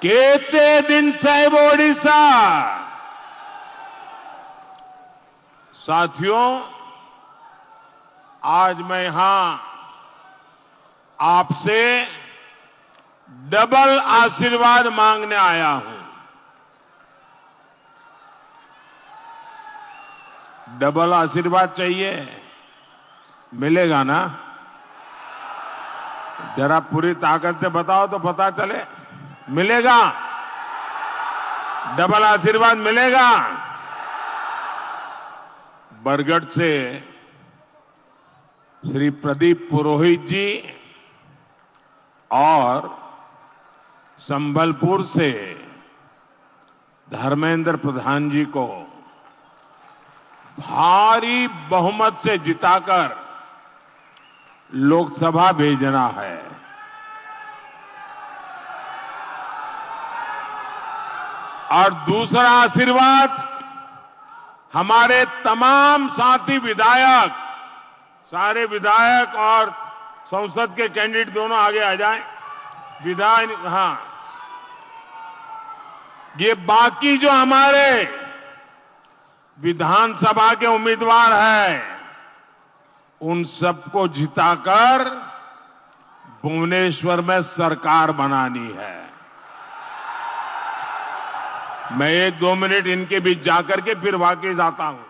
केते दिन साहेब ओडिशा। साथियों, आज मैं यहां आपसे डबल आशीर्वाद मांगने आया हूं। डबल आशीर्वाद चाहिए, मिलेगा ना? जरा पूरी ताकत से बताओ तो पता चले। मिलेगा? डबल आशीर्वाद मिलेगा? बरगढ़ से श्री प्रदीप पुरोहित जी और संबलपुर से धर्मेंद्र प्रधान जी को भारी बहुमत से जिताकर लोकसभा भेजना है। और दूसरा आशीर्वाद हमारे तमाम साथी विधायक, सारे विधायक और संसद के कैंडिडेट दोनों आगे आ जाएं। विधायक, हां, ये बाकी जो हमारे विधानसभा के उम्मीदवार हैं, उन सबको जिताकर भुवनेश्वर में सरकार बनानी है। मैं 1-2 मिनट इनके बीच जाकर के फिर वापस आता हूं।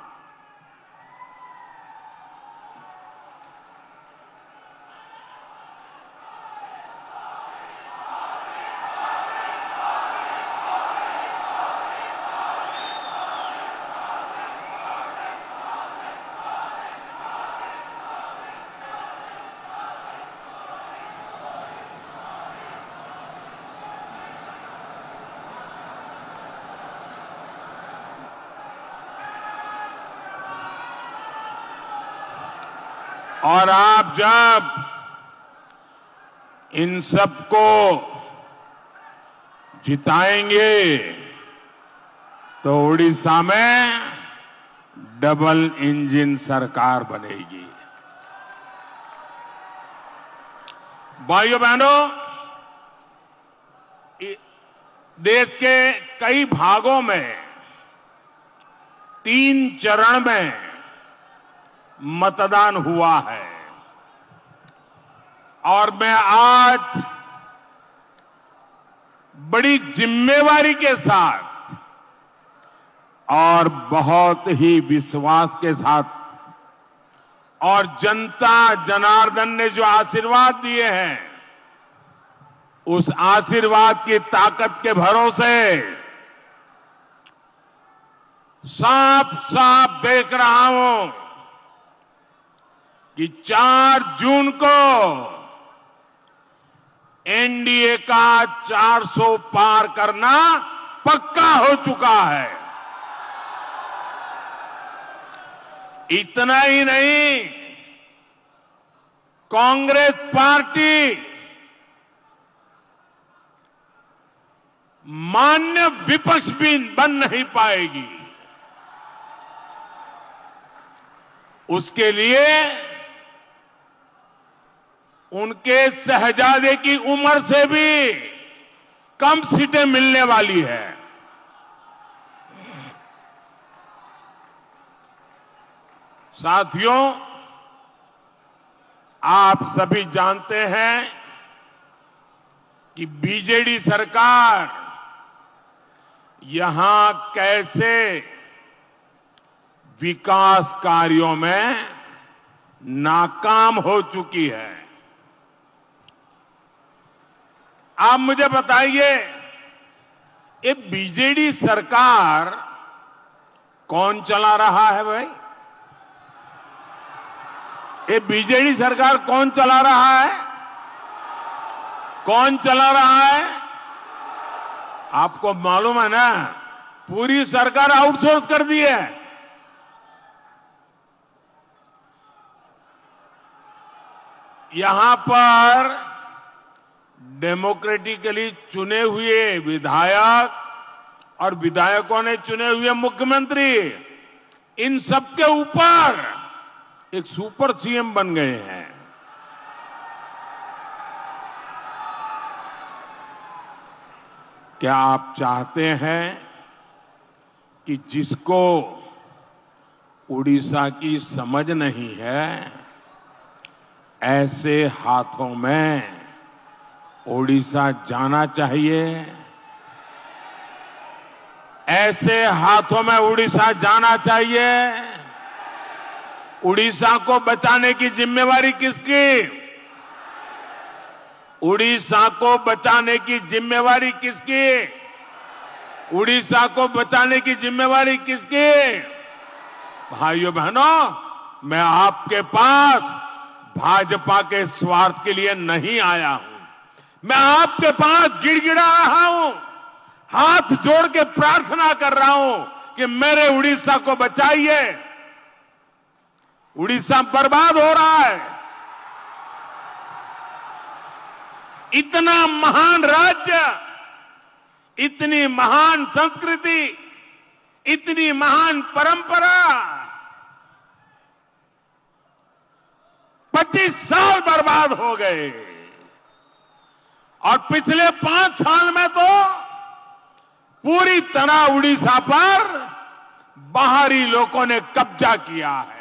और आप जब इन सबको जिताएंगे तो उड़ीसा में डबल इंजन सरकार बनेगी। भाइयों बहनों, देश के कई भागों में 3 चरण में मतदान हुआ है और मैं आज बड़ी जिम्मेवारी के साथ और बहुत ही विश्वास के साथ और जनता जनार्दन ने जो आशीर्वाद दिए हैं, उस आशीर्वाद की ताकत के भरोसे साफ साफ देख रहा हूं कि 4 जून को एनडीए का 400 पार करना पक्का हो चुका है। इतना ही नहीं, कांग्रेस पार्टी मान्य विपक्ष भी बन नहीं पाएगी। उसके लिए उनके शहजादे की उम्र से भी कम सीटें मिलने वाली है। साथियों, आप सभी जानते हैं कि बीजेडी सरकार यहां कैसे विकास कार्यों में नाकाम हो चुकी है। आप मुझे बताइए, ये बीजेडी सरकार कौन चला रहा है भाई? ये बीजेडी सरकार कौन चला रहा है? कौन चला रहा है? आपको मालूम है ना, पूरी सरकार आउटसोर्स कर दी है। यहां पर डेमोक्रेटिकली चुने हुए विधायक और विधायकों ने चुने हुए मुख्यमंत्री, इन सबके ऊपर एक सुपर सीएम बन गए हैं। क्या आप चाहते हैं कि जिसको उड़ीसा की समझ नहीं है, ऐसे हाथों में उड़ीसा जाना चाहिए? ऐसे हाथों में उड़ीसा जाना चाहिए? उड़ीसा को बचाने की जिम्मेवारी किसकी? उड़ीसा को बचाने की जिम्मेवारी किसकी? उड़ीसा को बचाने की जिम्मेवारी किसकी? भाइयों बहनों, मैं आपके पास भाजपा के स्वार्थ के लिए नहीं आया हूं। मैं आपके पास गिड़गिड़ा रहा हूं, हाथ जोड़ के प्रार्थना कर रहा हूं कि मेरे उड़ीसा को बचाइए। उड़ीसा बर्बाद हो रहा है। इतना महान राज्य, इतनी महान संस्कृति, इतनी महान परंपरा 25 साल बर्बाद हो गए और पिछले 5 साल में तो पूरी तरह उड़ीसा पर बाहरी लोगों ने कब्जा किया है।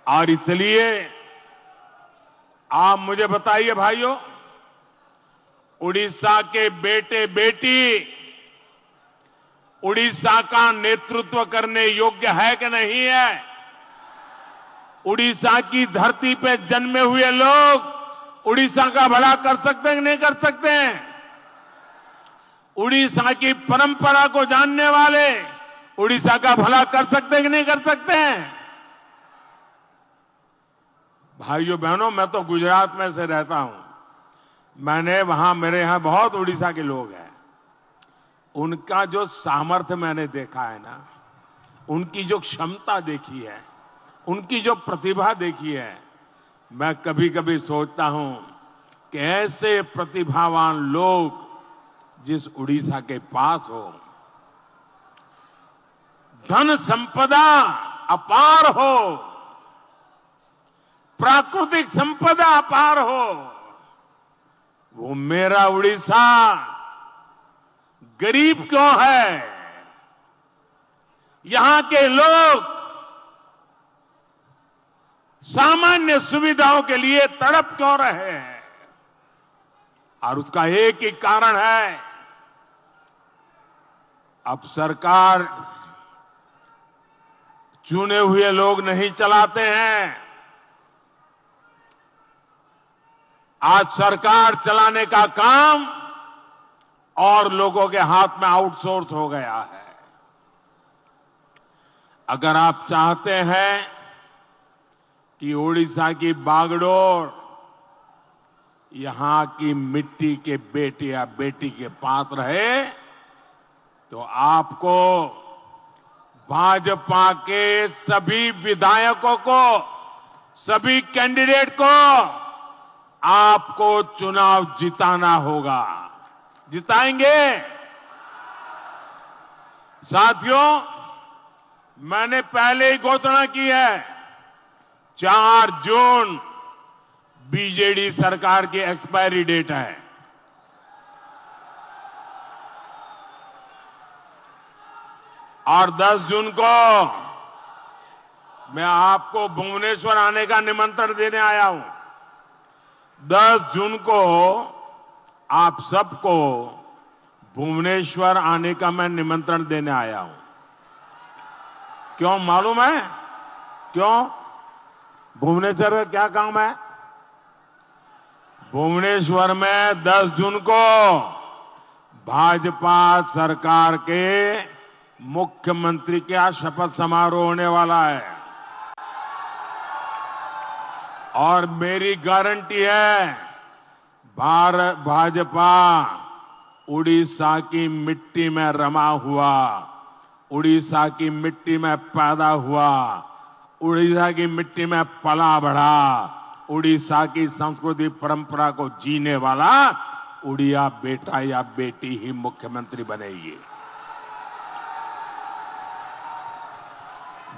और इसलिए आप मुझे बताइए भाइयों, उड़ीसा के बेटे बेटी उड़ीसा का नेतृत्व करने योग्य है कि नहीं है? उड़ीसा की धरती पे जन्मे हुए लोग उड़ीसा का भला कर सकते हैं कि नहीं कर सकते हैं? उड़ीसा की परंपरा को जानने वाले उड़ीसा का भला कर सकते हैं कि नहीं कर सकते हैं? भाइयों बहनों, मैं तो गुजरात में से रहता हूं। मेरे यहां बहुत उड़ीसा के लोग हैं। उनका जो सामर्थ्य मैंने देखा है ना, उनकी जो क्षमता देखी है, उनकी जो प्रतिभा देखी है, मैं कभी कभी सोचता हूं कि ऐसे प्रतिभावान लोग जिस उड़ीसा के पास हो, धन संपदा अपार हो, प्राकृतिक संपदा अपार हो, वो मेरा उड़ीसा गरीब क्यों है? यहां के लोग सामान्य सुविधाओं के लिए तड़प क्यों रहे हैं? और उसका एक ही कारण है, अब सरकार चुने हुए लोग नहीं चलाते हैं। आज सरकार चलाने का काम और लोगों के हाथ में आउटसोर्स हो गया है। अगर आप चाहते हैं कि उड़ीसा की बागडोर यहां की मिट्टी के बेटे या बेटी के पास रहे, तो आपको भाजपा के सभी विधायकों को, सभी कैंडिडेट को आपको चुनाव जिताना होगा। जिताएंगे? साथियों, मैंने पहले ही घोषणा की है, 4 जून बीजेडी सरकार की एक्सपायरी डेट है। और 10 जून को मैं आपको भुवनेश्वर आने का निमंत्रण देने आया हूं। 10 जून को आप सबको भुवनेश्वर आने का मैं निमंत्रण देने आया हूं। क्यों मालूम है? क्यों? भुवनेश्वर में क्या काम है? भुवनेश्वर में 10 जून को भाजपा सरकार के मुख्यमंत्री का शपथ समारोह होने वाला है। और मेरी गारंटी है, भाजपा उड़ीसा की मिट्टी में रमा हुआ, उड़ीसा की मिट्टी में पैदा हुआ, उड़ीसा की मिट्टी में पला बढ़ा, उड़ीसा की संस्कृति परंपरा को जीने वाला उड़िया बेटा या बेटी ही मुख्यमंत्री बनेगी।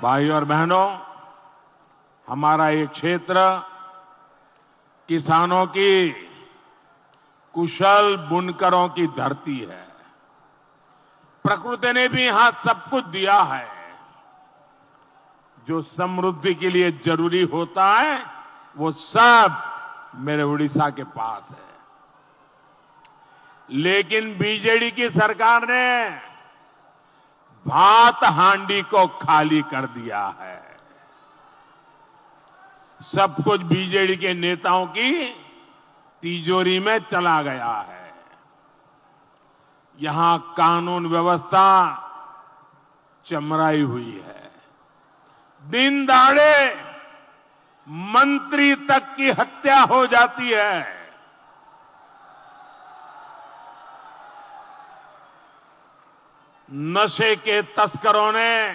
भाइयों और बहनों, हमारा ये क्षेत्र किसानों की कुशल बुनकरों की धरती है। प्रकृति ने भी यहां सब कुछ दिया है। जो समृद्धि के लिए जरूरी होता है वो सब मेरे उड़ीसा के पास है। लेकिन बीजेडी की सरकार ने भात हांडी को खाली कर दिया है। सब कुछ बीजेडी के नेताओं की तिजोरी में चला गया है। यहां कानून व्यवस्था चमराई हुई है। दिन दहाड़े मंत्री तक की हत्या हो जाती है। नशे के तस्करों ने,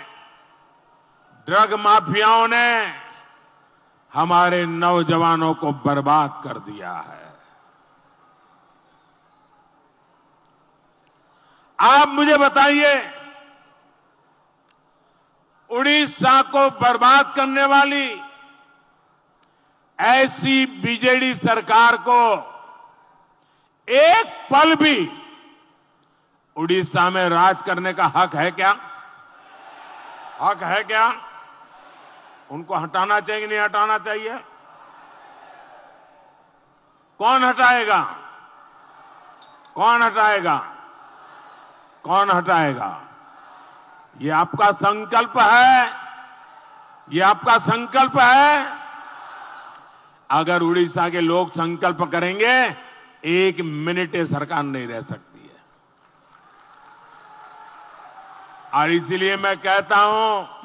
ड्रग माफियाओं ने हमारे नौजवानों को बर्बाद कर दिया है। आप मुझे बताइए, उड़ीसा को बर्बाद करने वाली ऐसी बीजेडी सरकार को एक पल भी उड़ीसा में राज करने का हक है क्या? हक है क्या? उनको हटाना चाहिए कि नहीं हटाना चाहिए? कौन हटाएगा? कौन हटाएगा? कौन हटाएगा? ये आपका संकल्प है। ये आपका संकल्प है। अगर उड़ीसा के लोग संकल्प करेंगे, एक मिनट ये सरकार नहीं रह सकती है। और इसीलिए मैं कहता हूं,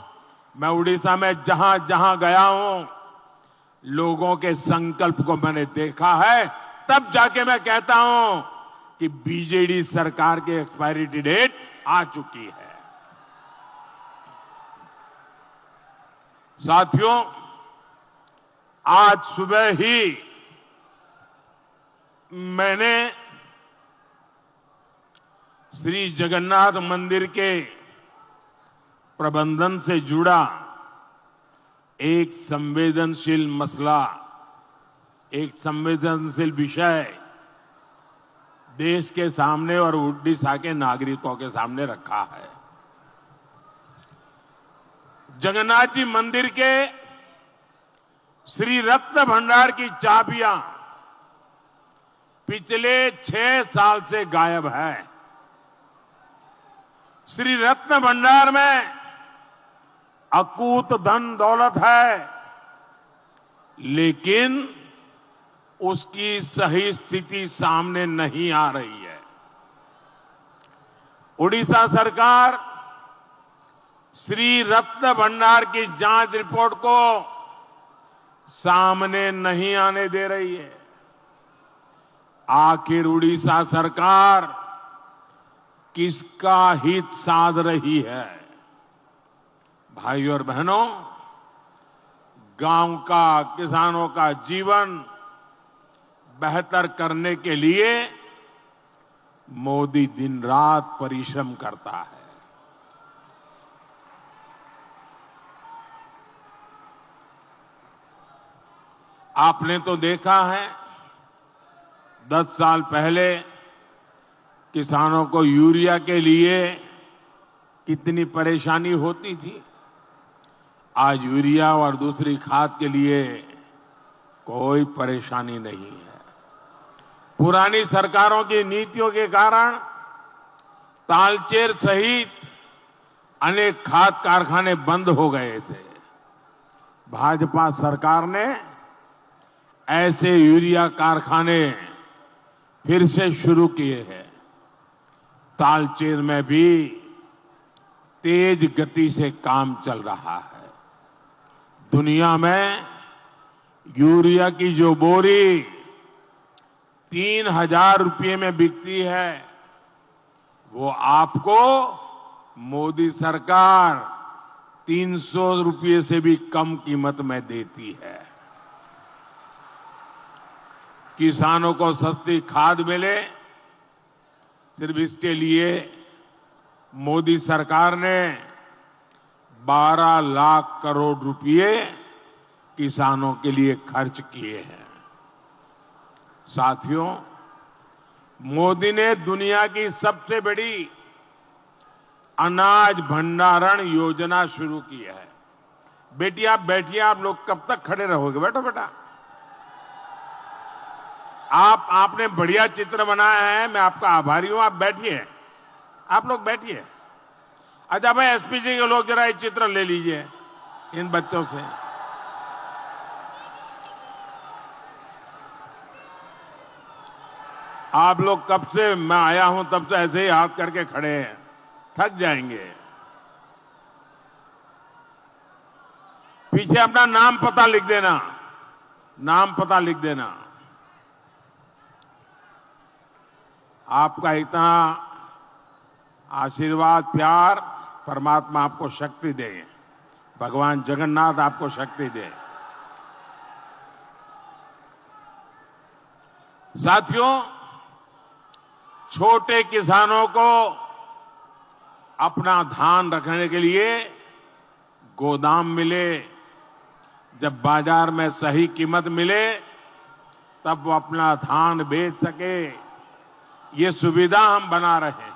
मैं उड़ीसा में जहां जहां गया हूं, लोगों के संकल्प को मैंने देखा है। तब जाके मैं कहता हूं कि बीजेडी सरकार की एक्सपायरी डेट आ चुकी है। साथियों, आज सुबह ही मैंने श्री जगन्नाथ मंदिर के प्रबंधन से जुड़ा एक संवेदनशील मसला, एक संवेदनशील विषय देश के सामने और उड़ीसा के नागरिकों के सामने रखा है। जगन्नाथ जी मंदिर के श्री रत्न भंडार की चाबियां पिछले 6 साल से गायब है। श्री रत्न भंडार में अकूत धन दौलत है, लेकिन उसकी सही स्थिति सामने नहीं आ रही है। उड़ीसा सरकार श्री रत्न भंडार की जांच रिपोर्ट को सामने नहीं आने दे रही है। आखिर उड़ीसा सरकार किसका हित साध रही है? भाइयों और बहनों, गांव का, किसानों का जीवन बेहतर करने के लिए मोदी दिन रात परिश्रम करता है। आपने तो देखा है, 10 साल पहले किसानों को यूरिया के लिए कितनी परेशानी होती थी। आज यूरिया और दूसरी खाद के लिए कोई परेशानी नहीं है। पुरानी सरकारों की नीतियों के कारण तालचेर सहित अनेक खाद कारखाने बंद हो गए थे। भाजपा सरकार ने ऐसे यूरिया कारखाने फिर से शुरू किए हैं। तालचेर में भी तेज गति से काम चल रहा है। दुनिया में यूरिया की जो बोरी 3,000 रुपये में बिकती है, वो आपको मोदी सरकार 300 रुपये से भी कम कीमत में देती है। किसानों को सस्ती खाद मिले, सिर्फ इसके लिए मोदी सरकार ने 12 लाख करोड़ रुपए किसानों के लिए खर्च किए हैं। साथियों, मोदी ने दुनिया की सबसे बड़ी अनाज भंडारण योजना शुरू की है। बेटी आप बैठिए, आप लोग कब तक खड़े रहोगे? बैठो बेटा। आपने बढ़िया चित्र बनाया है, मैं आपका आभारी हूं। आप बैठिए, आप लोग बैठिए। अच्छा भाई, एसपीजी के लोग जरा ये चित्र ले लीजिए इन बच्चों से। आप लोग कब से, मैं आया हूं तब से ऐसे ही हाथ करके खड़े हैं, थक जाएंगे। पीछे अपना नाम पता लिख देना, नाम पता लिख देना। आपका इतना आशीर्वाद, प्यार, परमात्मा आपको शक्ति दे, भगवान जगन्नाथ आपको शक्ति दे। साथियों, छोटे किसानों को अपना धान रखने के लिए गोदाम मिले, जब बाजार में सही कीमत मिले तब वो अपना धान बेच सके, ये सुविधा हम बना रहे हैं।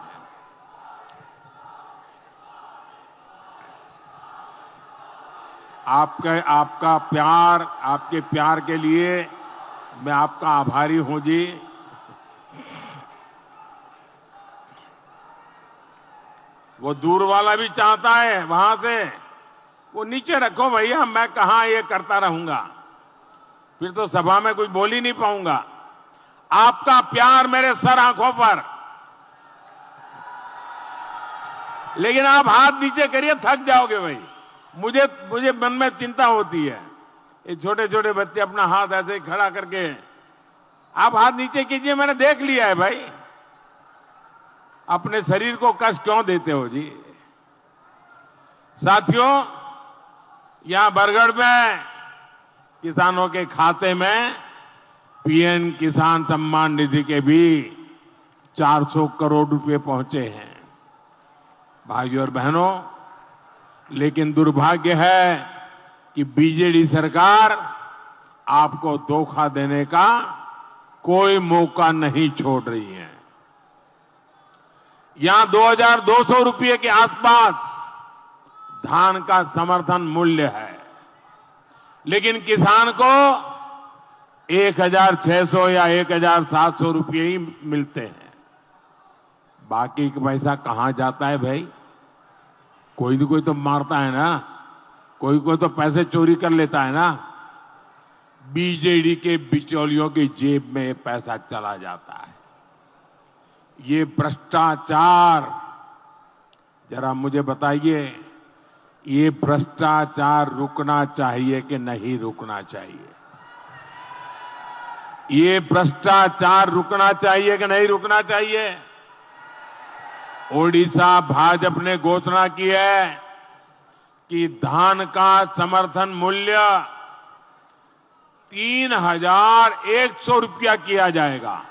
आपका प्यार, आपके प्यार के लिए मैं आपका आभारी हूं जी। वो दूर वाला भी चाहता है वहां से, वो नीचे रखो भैया, मैं कहां ये करता रहूंगा, फिर तो सभा में कुछ बोल ही नहीं पाऊंगा। आपका प्यार मेरे सर आंखों पर, लेकिन आप हाथ नीचे करिए, थक जाओगे भाई। मुझे मन में चिंता होती है। ये छोटे छोटे बच्चे अपना हाथ ऐसे ही खड़ा करके, आप हाथ नीचे कीजिए, मैंने देख लिया है भाई। अपने शरीर को कष्ट क्यों देते हो जी? साथियों, यहां बरगढ़ में किसानों के खाते में पीएम किसान सम्मान निधि के भी 400 करोड़ रुपए पहुंचे हैं। भाइयों और बहनों, लेकिन दुर्भाग्य है कि बीजेडी सरकार आपको धोखा देने का कोई मौका नहीं छोड़ रही है। यहां 2200 रुपये के आसपास धान का समर्थन मूल्य है, लेकिन किसान को 1600 या 1700 रुपये ही मिलते हैं। बाकी का पैसा कहां जाता है भाई? कोई न कोई तो मारता है ना, कोई तो पैसे चोरी कर लेता है ना। बीजेडी के बिचौलियों की जेब में पैसा चला जाता है। ये भ्रष्टाचार, जरा मुझे बताइए, ये भ्रष्टाचार रुकना चाहिए कि नहीं रुकना चाहिए? ये भ्रष्टाचार रुकना चाहिए कि नहीं रुकना चाहिए? ओडिशा भाजपा ने घोषणा की है कि धान का समर्थन मूल्य 3100 रुपया किया जाएगा।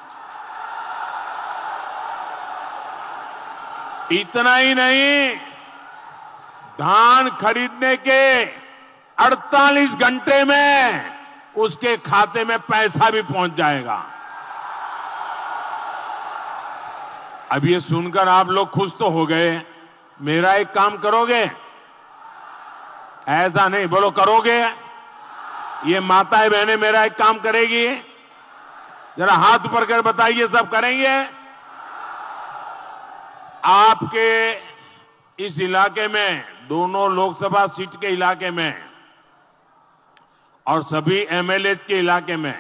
इतना ही नहीं, धान खरीदने के 48 घंटे में उसके खाते में पैसा भी पहुंच जाएगा। अब ये सुनकर आप लोग खुश तो हो गए। मेरा एक काम करोगे? ऐसा नहीं, बोलो करोगे? ये माताएं बहनें मेरा एक काम करेगी? जरा हाथ ऊपर कर बताइए, सब करेंगे? आपके इस इलाके में, दोनों लोकसभा सीट के इलाके में और सभी एमएलए के इलाके में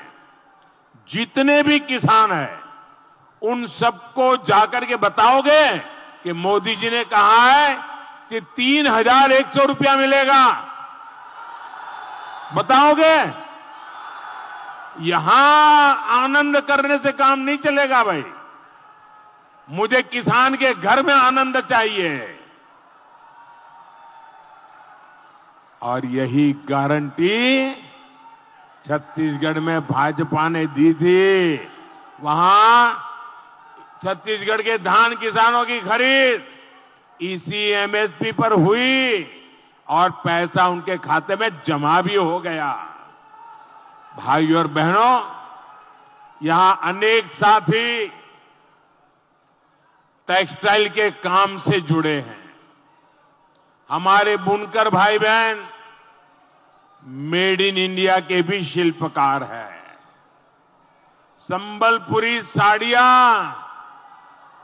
जितने भी किसान हैं, उन सबको जाकर के बताओगे कि मोदी जी ने कहा है कि 3100 रुपया मिलेगा? बताओगे? यहां आनंद करने से काम नहीं चलेगा भाई। मुझे किसान के घर में आनंद चाहिए, और यही गारंटी छत्तीसगढ़ में भाजपा ने दी थी। वहां छत्तीसगढ़ के धान किसानों की खरीद इसी एमएसपी पर हुई और पैसा उनके खाते में जमा भी हो गया। भाइयों और बहनों, यहां अनेक साथी टेक्सटाइल के काम से जुड़े हैं। हमारे बुनकर भाई बहन मेड इन इंडिया के भी शिल्पकार हैं। संबलपुरी साड़ियां,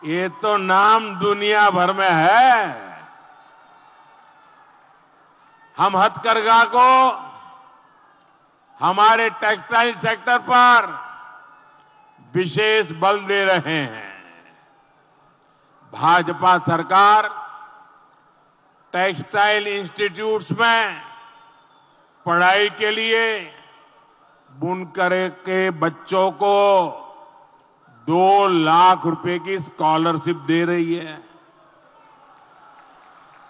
ये तो नाम दुनिया भर में है। हम हथकरघा को हमारे टेक्सटाइल सेक्टर पर विशेष बल दे रहे हैं। भाजपा सरकार टेक्सटाइल इंस्टीट्यूट्स में पढ़ाई के लिए बुनकर के बच्चों को 2 लाख रुपए की स्कॉलरशिप दे रही है।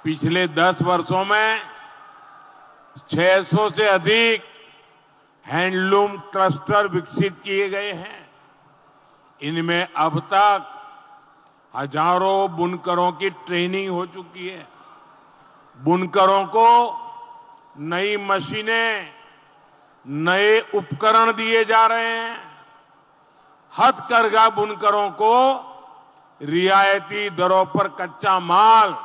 पिछले 10 वर्षों में 600 से अधिक हैंडलूम क्लस्टर विकसित किए गए हैं। इनमें अब तक हजारों बुनकरों की ट्रेनिंग हो चुकी है। बुनकरों को नई मशीनें, नए उपकरण दिए जा रहे हैं। हथकरघा बुनकरों को रियायती दरों पर कच्चा माल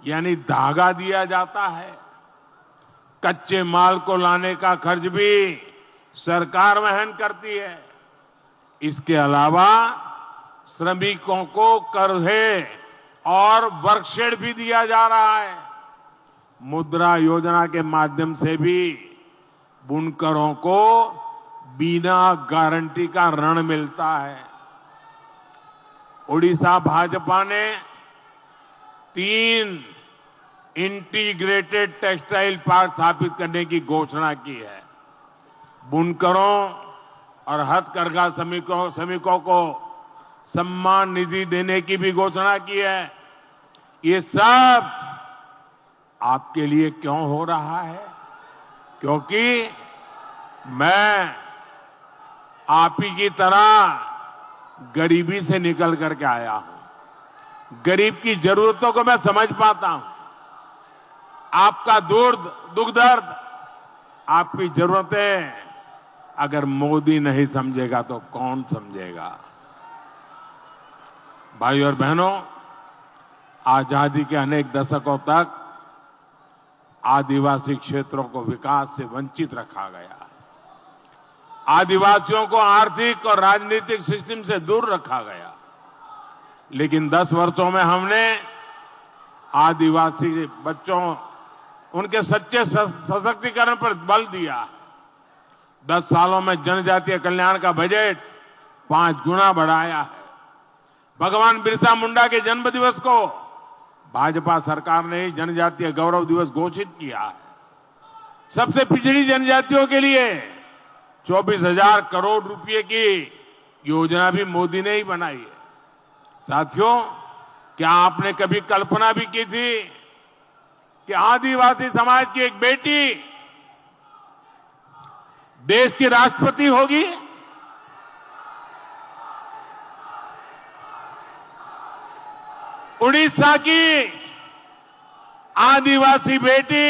यानी धागा दिया जाता है। कच्चे माल को लाने का खर्च भी सरकार वहन करती है। इसके अलावा श्रमिकों को कर्जे और वर्कशेड भी दिया जा रहा है। मुद्रा योजना के माध्यम से भी बुनकरों को बिना गारंटी का ऋण मिलता है। ओडिशा भाजपा ने 3 इंटीग्रेटेड टेक्सटाइल पार्क स्थापित करने की घोषणा की है। बुनकरों और हथकरघा श्रमिकों को सम्मान निधि देने की भी घोषणा की है। ये सब आपके लिए क्यों हो रहा है? क्योंकि मैं आप ही की तरह गरीबी से निकल करके आया हूं। गरीब की जरूरतों को मैं समझ पाता हूं। आपका दुख दर्द, आपकी जरूरतें अगर मोदी नहीं समझेगा तो कौन समझेगा? भाइयों और बहनों, आजादी के अनेक दशकों तक आदिवासी क्षेत्रों को विकास से वंचित रखा गया। आदिवासियों को आर्थिक और राजनीतिक सिस्टम से दूर रखा गया। लेकिन 10 वर्षों में हमने आदिवासी बच्चों, उनके सच्चे सशक्तिकरण पर बल दिया। 10 सालों में जनजातीय कल्याण का बजट 5 गुना बढ़ाया है। भगवान बिरसा मुंडा के जन्म दिवस को भाजपा सरकार ने जनजातीय गौरव दिवस घोषित किया है। सबसे पिछड़ी जनजातियों के लिए 24,000 करोड़ रुपए की योजना भी मोदी ने ही बनाई है। साथियों, क्या आपने कभी कल्पना भी की थी कि आदिवासी समाज की एक बेटी देश की राष्ट्रपति होगी? उड़ीसा की आदिवासी बेटी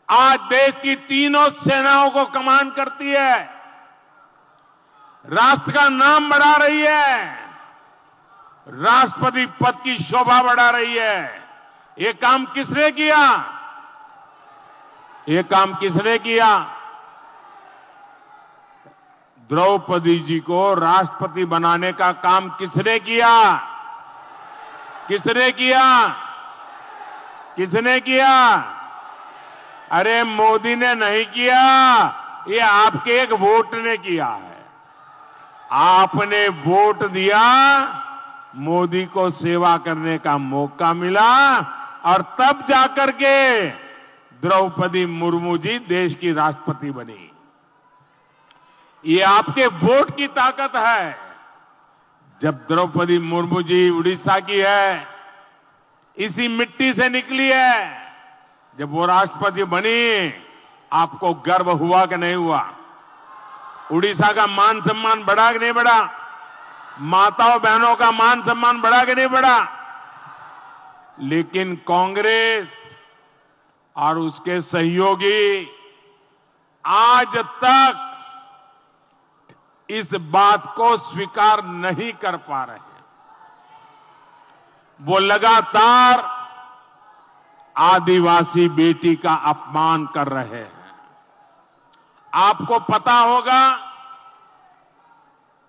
आज देश की तीनों सेनाओं को कमांड करती है। राष्ट्र का नाम बढ़ा रही है। राष्ट्रपति पद की शोभा बढ़ा रही है। ये काम किसने किया? ये काम किसने किया? द्रौपदी जी को राष्ट्रपति बनाने का काम किसने किया? किसने किया? किसने किया? अरे मोदी ने नहीं किया, ये आपके एक वोट ने किया है। आपने वोट दिया, मोदी को सेवा करने का मौका मिला और तब जाकर के द्रौपदी मुर्मू जी देश की राष्ट्रपति बनी। ये आपके वोट की ताकत है। जब द्रौपदी मुर्मू जी उड़ीसा की है, इसी मिट्टी से निकली है, जब वो राष्ट्रपति बनी, आपको गर्व हुआ कि नहीं हुआ? उड़ीसा का मान सम्मान बढ़ा कि नहीं बढ़ा? माताओं बहनों का मान सम्मान बढ़ा कि नहीं बढ़ा? लेकिन कांग्रेस और उसके सहयोगी आज तक इस बात को स्वीकार नहीं कर पा रहे हैं। वो लगातार आदिवासी बेटी का अपमान कर रहे हैं। आपको पता होगा,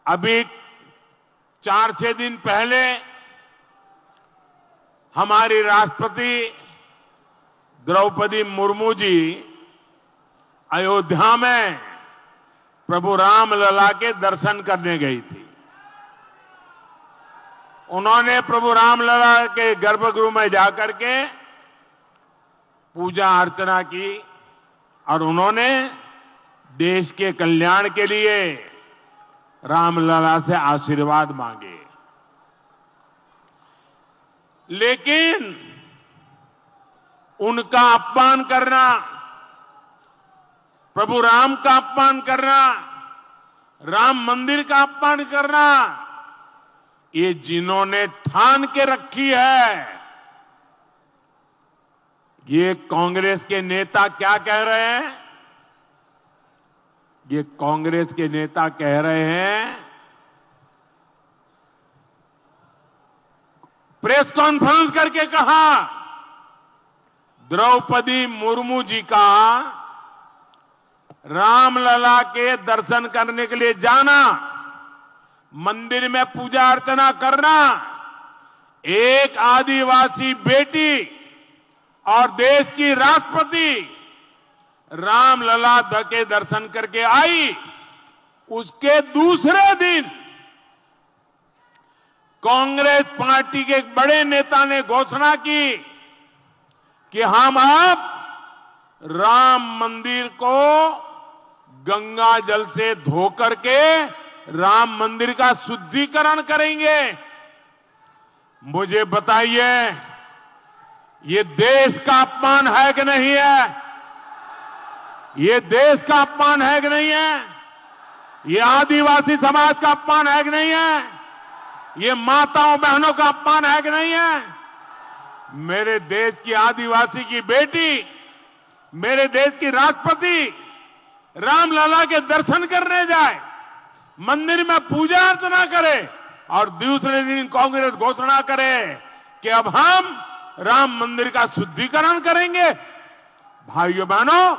अभी 4-6 दिन पहले हमारी राष्ट्रपति द्रौपदी मुर्मू जी अयोध्या में प्रभु रामलला के दर्शन करने गई थी। उन्होंने प्रभु रामलला के गर्भगृह में जाकर के पूजा अर्चना की और उन्होंने देश के कल्याण के लिए रामलला से आशीर्वाद मांगे। लेकिन उनका अपमान करना, प्रभु राम का अपमान करना, राम मंदिर का अपमान करना, ये जिन्होंने ठान के रखी है, ये कांग्रेस के नेता क्या कह रहे हैं? ये कांग्रेस के नेता कह रहे हैं, प्रेस कॉन्फ्रेंस करके कहा, द्रौपदी मुर्मू जी का रामलला के दर्शन करने के लिए जाना, मंदिर में पूजा अर्चना करना, एक आदिवासी बेटी और देश की राष्ट्रपति रामलला के दर्शन करके आई, उसके दूसरे दिन कांग्रेस पार्टी के एक बड़े नेता ने घोषणा की कि हम अब राम मंदिर को गंगा जल से धोकर के राम मंदिर का शुद्धिकरण करेंगे। मुझे बताइए, ये देश का अपमान है कि नहीं है? ये देश का अपमान है कि नहीं है? ये आदिवासी समाज का अपमान है कि नहीं है? ये माताओं बहनों का अपमान है कि नहीं है? मेरे देश की आदिवासी की बेटी, मेरे देश की राष्ट्रपति रामलला के दर्शन करने जाए, मंदिर में पूजा अर्चना करे और दूसरे दिन कांग्रेस घोषणा करे कि अब हम राम मंदिर का शुद्धिकरण करेंगे। भाइयों बहनों,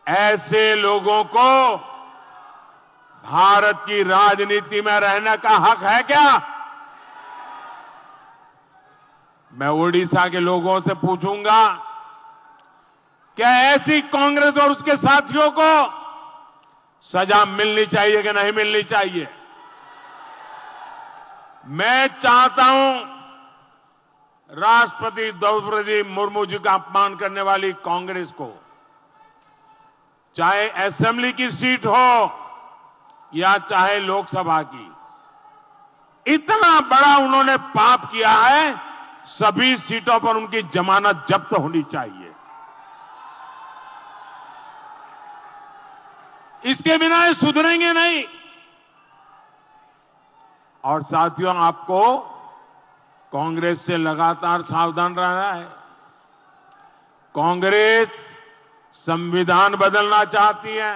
ऐसे लोगों को भारत की राजनीति में रहने का हक है क्या? मैं ओडिशा के लोगों से पूछूंगा, क्या ऐसी कांग्रेस और उसके साथियों को सजा मिलनी चाहिए कि नहीं मिलनी चाहिए? मैं चाहता हूं राष्ट्रपति द्रौपदी मुर्मू जी का अपमान करने वाली कांग्रेस को, चाहे असेंबली की सीट हो या चाहे लोकसभा की, इतना बड़ा उन्होंने पाप किया है, सभी सीटों पर उनकी जमानत जब्त होनी चाहिए। इसके बिना ये सुधरेंगे नहीं। और साथियों, आपको कांग्रेस से लगातार सावधान रहना है। कांग्रेस संविधान बदलना चाहती है,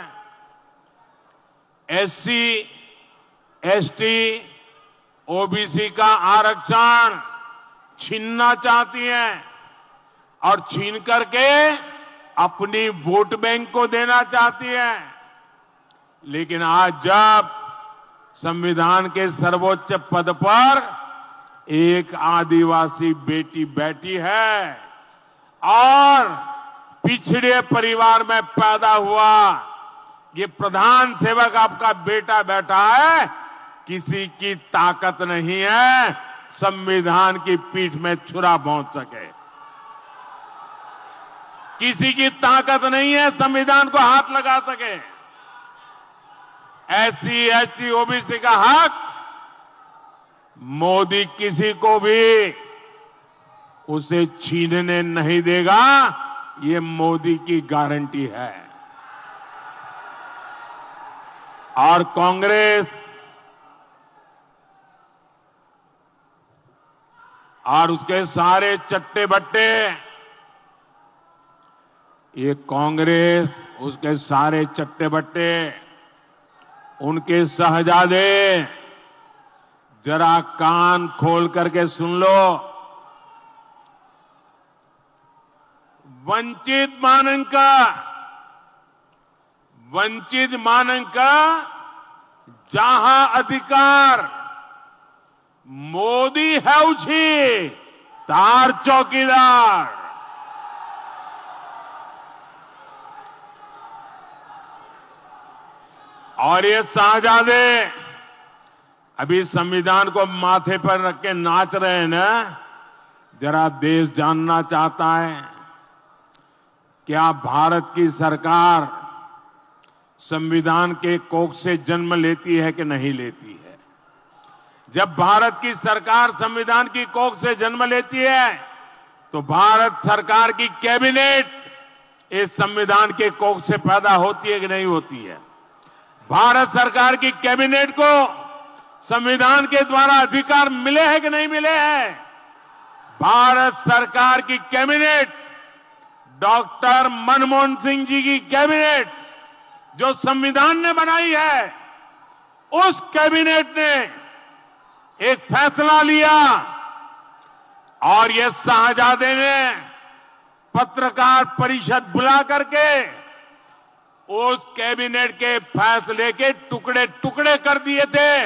एससी, एसटी, ओबीसी का आरक्षण छीनना चाहती है और छीन करके अपनी वोट बैंक को देना चाहती है। लेकिन आज जब संविधान के सर्वोच्च पद पर एक आदिवासी बेटी बैठी है और पिछड़े परिवार में पैदा हुआ ये प्रधान सेवक आपका बेटा बैठा है, किसी की ताकत नहीं है संविधान की पीठ में छुरा भोंक सके। किसी की ताकत नहीं है संविधान को हाथ लगा सके। एससी, एसटी, ओबीसी का हक मोदी किसी को भी उसे छीनने नहीं देगा, ये मोदी की गारंटी है। और कांग्रेस और उसके सारे चट्टे बट्टे, ये कांग्रेस, उसके सारे चट्टे बट्टे, उनके शहजादे जरा कान खोल करके सुन लो। वंचित मानन का जहां अधिकार मोदी है उसी तार चौकीदार। और ये शाहजादे अभी संविधान को माथे पर रख के नाच रहे हैं ना। जरा देश जानना चाहता है, क्या भारत की सरकार संविधान के कोख से जन्म लेती है कि नहीं लेती है? जब भारत की सरकार संविधान की कोख से जन्म लेती है तो भारत सरकार की कैबिनेट इस संविधान के कोख से पैदा होती है कि नहीं होती है? भारत सरकार की कैबिनेट को संविधान के द्वारा अधिकार मिले हैं कि नहीं मिले हैं? भारत सरकार की कैबिनेट, डॉक्टर मनमोहन सिंह जी की कैबिनेट जो संविधान ने बनाई है, उस कैबिनेट ने एक फैसला लिया और ये शाहजादे ने पत्रकार परिषद बुला करके उस कैबिनेट के फैसले के टुकड़े टुकड़े कर दिए थे।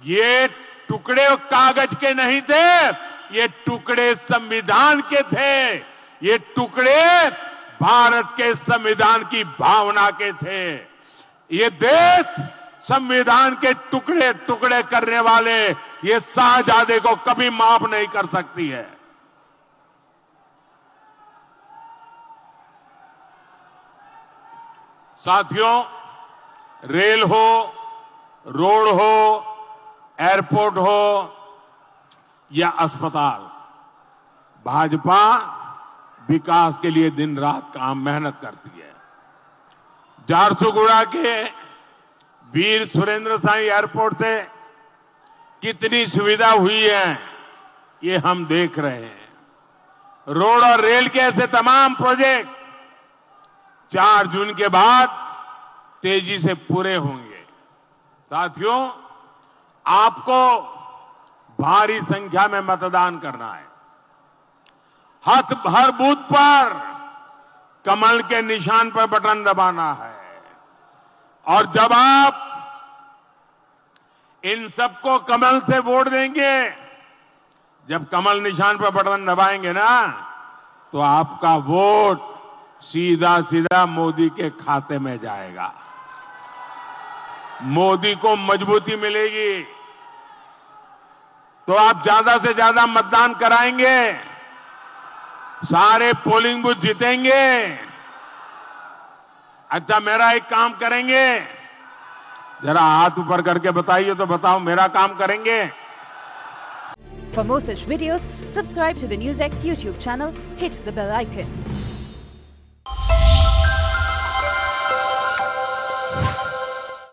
ये टुकड़े कागज के नहीं थे, ये टुकड़े संविधान के थे। ये टुकड़े भारत के संविधान की भावना के थे। ये देश संविधान के टुकड़े टुकड़े करने वाले ये शाहजादे को कभी माफ नहीं कर सकती है। साथियों, रेल हो, रोड हो, एयरपोर्ट हो या अस्पताल, भाजपा विकास के लिए दिन रात मेहनत करती है। झारसुगुड़ा के वीर सुरेंद्र साई एयरपोर्ट से कितनी सुविधा हुई है ये हम देख रहे हैं। रोड और रेल के ऐसे तमाम प्रोजेक्ट 4 जून के बाद तेजी से पूरे होंगे। साथियों, आपको भारी संख्या में मतदान करना है। हर बूथ पर कमल के निशान पर बटन दबाना है। और जब आप इन सबको कमल से वोट देंगे, जब कमल निशान पर बटन दबाएंगे ना, तो आपका वोट सीधा सीधा मोदी के खाते में जाएगा। मोदी को मजबूती मिलेगी। तो आप ज्यादा से ज्यादा मतदान कराएंगे, सारे पोलिंग बूथ जीतेंगे। अच्छा, मेरा एक काम करेंगे, जरा हाथ ऊपर करके बताइए तो बताओ, मेरा काम करेंगे? For more such videos, subscribe to the NewsX YouTube channel, hit the bell icon.